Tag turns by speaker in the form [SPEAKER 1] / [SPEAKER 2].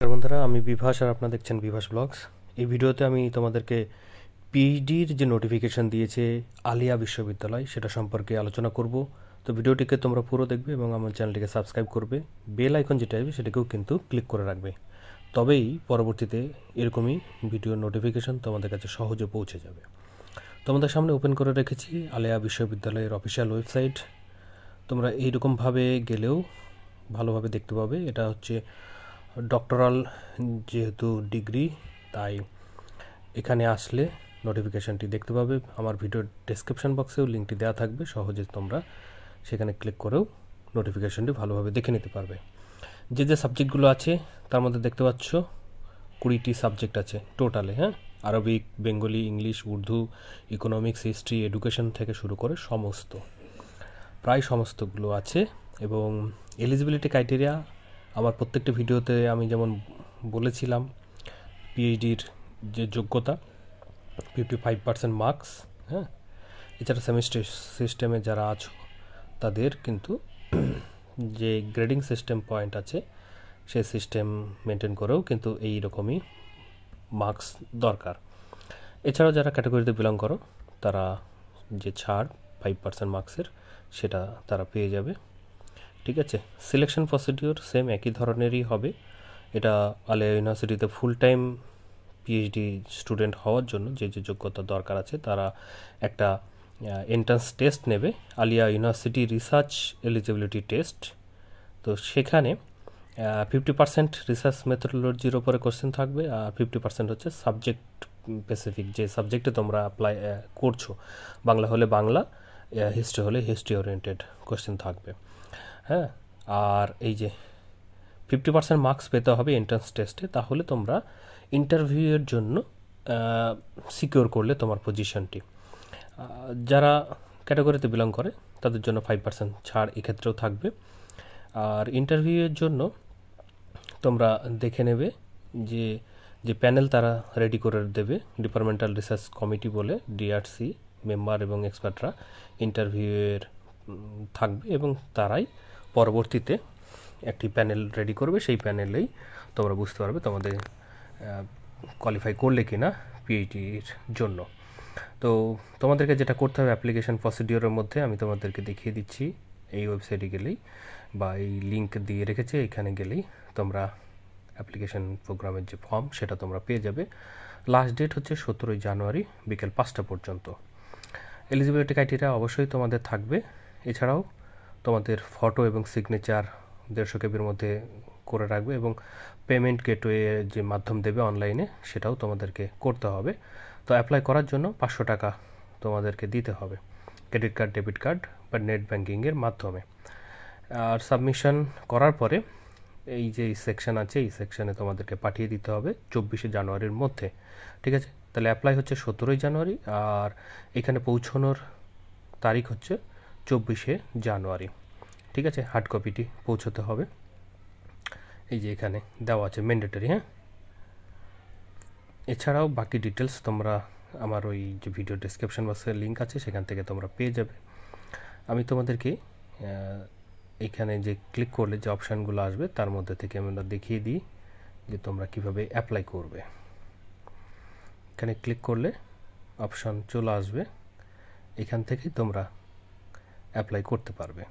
[SPEAKER 1] বন্ধুরা, আমি বিভাস আর আপনারা দেখছেন বিভাস ব্লগস। এই ভিডিওতে আমি তোমাদেরকে পিএইচডির যে নোটিফিকেশান দিয়েছে আলিয়া বিশ্ববিদ্যালয় সেটা সম্পর্কে আলোচনা করব। তো ভিডিওটিকে তোমরা পুরো দেখবে এবং আমার চ্যানেলটিকে সাবস্ক্রাইব করবে। বেল আইকন যেটা আসবে সেটাকেও কিন্তু ক্লিক করে রাখবে, তবেই পরবর্তীতে এরকমই ভিডিও নোটিফিকেশান তোমাদের কাছে সহজে পৌঁছে যাবে। তোমাদের সামনে ওপেন করে রেখেছি আলিয়া বিশ্ববিদ্যালয়ের অফিসিয়াল ওয়েবসাইট। তোমরা এইরকমভাবে গেলেও ভালোভাবে দেখতে পাবে। এটা হচ্ছে ডক্টরাল যেহেতু ডিগ্রি, তাই এখানে আসলে নোটিফিকেশানটি দেখতে পাবে। আমার ভিডিওর ডেসক্রিপশন বক্সেও লিঙ্কটি দেওয়া থাকবে, সহজে তোমরা সেখানে ক্লিক করেও নোটিফিকেশানটি ভালোভাবে দেখে নিতে পারবে। যে যে সাবজেক্টগুলো আছে তার মধ্যে দেখতে পাচ্ছ 20টি সাবজেক্ট আছে টোটালে। Arabic, Bengali, English, Urdu, economics, history, education থেকে শুরু করে প্রায় সমস্তগুলো আছে। এবং এলিজিবিলিটি ক্রাইটেরিয়া আমার প্রত্যেকটি ভিডিওতে আমি যেমন বলেছিলাম, পিএইচডির যে যোগ্যতা 55% মার্কস। এছাড়া সেমিস্টার সিস্টেমে যারা আছো তাদের কিন্তু যে গ্রেডিং সিস্টেম পয়েন্ট আছে সেই সিস্টেম মেনটেন করেও কিন্তু এই রকমই মার্কস দরকার। এছাড়াও যারা ক্যাটাগরিতে বিলং করো তারা যে ছাড় 5% মার্কসের সেটা তারা পেয়ে যাবে। ঠিক আছে, সিলেকশন প্রসিডিওর সেম একই ধরনেরই হবে। এটা আলিয়া ইউনিভার্সিটিতে ফুল টাইম পিএইচডি স্টুডেন্ট হওয়ার জন্য যে যে যোগ্যতা দরকার আছে তারা একটা এন্ট্রান্স টেস্ট নেবে, Aliah university research eligibility test. তো সেখানে 50% রিসার্চ মেথোডোলজির ওপরে কোশ্চেন থাকবে, আর 50% হচ্ছে সাবজেক্ট স্পেসিফিক, যে সাবজেক্টে তোমরা অ্যাপ্লাই করছো। বাংলা হলে বাংলা, হিস্ট্রি হলে হিস্ট্রি ওরিয়েন্টেড কোশ্চেন থাকবে। আর এই যে 50% মার্কস পেতে হবে এন্ট্রান্স টেস্টে, তাহলে তোমরা ইন্টারভিউয়ের জন্য সিকিওর করলে তোমার পজিশনটি। যারা ক্যাটাগরিতে বিলং করে তাদের জন্য 5% ছাড় এক্ষেত্রেও থাকবে। আর ইন্টারভিউয়ের জন্য তোমরা দেখে নেবে যে প্যানেল তারা রেডি করে দেবে, ডিপার্টমেন্টাল রিসার্চ কমিটি বলে, ডিআরসি মেম্বার এবং এক্সপার্টরা ইন্টারভিউয়ের থাকবে এবং তারাই পরবর্তীতে একটি প্যানেল রেডি করবে। সেই প্যানেলেই তোমরা বুঝতে পারবে তোমাদের কোয়ালিফাই করলে কি না পিএইচডির জন্য। তো তোমাদেরকে যেটা করতে হবে অ্যাপ্লিকেশন প্রসিডিওরের মধ্যে আমি তোমাদেরকে দেখিয়ে দিচ্ছি। এই ওয়েবসাইটে গেলেই বা এই লিঙ্ক দিয়ে রেখেছে, এখানে গেলেই তোমরা অ্যাপ্লিকেশন প্রোগ্রামের যে ফর্ম সেটা তোমরা পেয়ে যাবে। লাস্ট ডেট হচ্ছে 17 জানুয়ারি বিকেল 5টা পর্যন্ত। এলিজিবিলিটি ক্রাইটেরিয়া অবশ্যই তোমাদের থাকবে। এছাড়াও তোমাদের ফটো এবং সিগনেচার 150 কেবির মধ্যে করে রাখবে এবং পেমেন্ট গেটওয়ে যে মাধ্যম দেবে অনলাইনে সেটাও তোমাদেরকে করতে হবে। তো অ্যাপ্লাই করার জন্য 500 টাকা তোমাদেরকে দিতে হবে ক্রেডিট কার্ড, ডেবিট কার্ড বা নেট ব্যাঙ্কিংয়ের মাধ্যমে। আর সাবমিশন করার পরে এই যে সেকশন আছে এই সেকশনে তোমাদেরকে পাঠিয়ে দিতে হবে 24 জানুয়ারির মধ্যে। ঠিক আছে, তাহলে অ্যাপ্লাই হচ্ছে 17 জানুয়ারি আর এখানে পৌঁছানোর তারিখ হচ্ছে 24 জানুয়ারি। ঠিক আছে, হার্ড কপিটি পৌঁছতে হবে। এই যে এখানে দেওয়া আছে ম্যান্ডেটরি। এছাড়াও বাকি ডিটেলস তোমরা আমার ওই যে ভিডিও ডেসক্রিপশন বক্সের লিঙ্ক আছে সেখান থেকে তোমরা পেয়ে যাবে। আমি তোমাদেরকে এখানে যে ক্লিক করলে যে অপশানগুলো আসবে তার মধ্যে থেকে আমরা দেখিয়ে দিই যে তোমরা কিভাবে অ্যাপ্লাই করবে। এখানে ক্লিক করলে অপশান চলে আসবে, এখান থেকে তোমরা অ্যাপ্লাই করতে পারবে।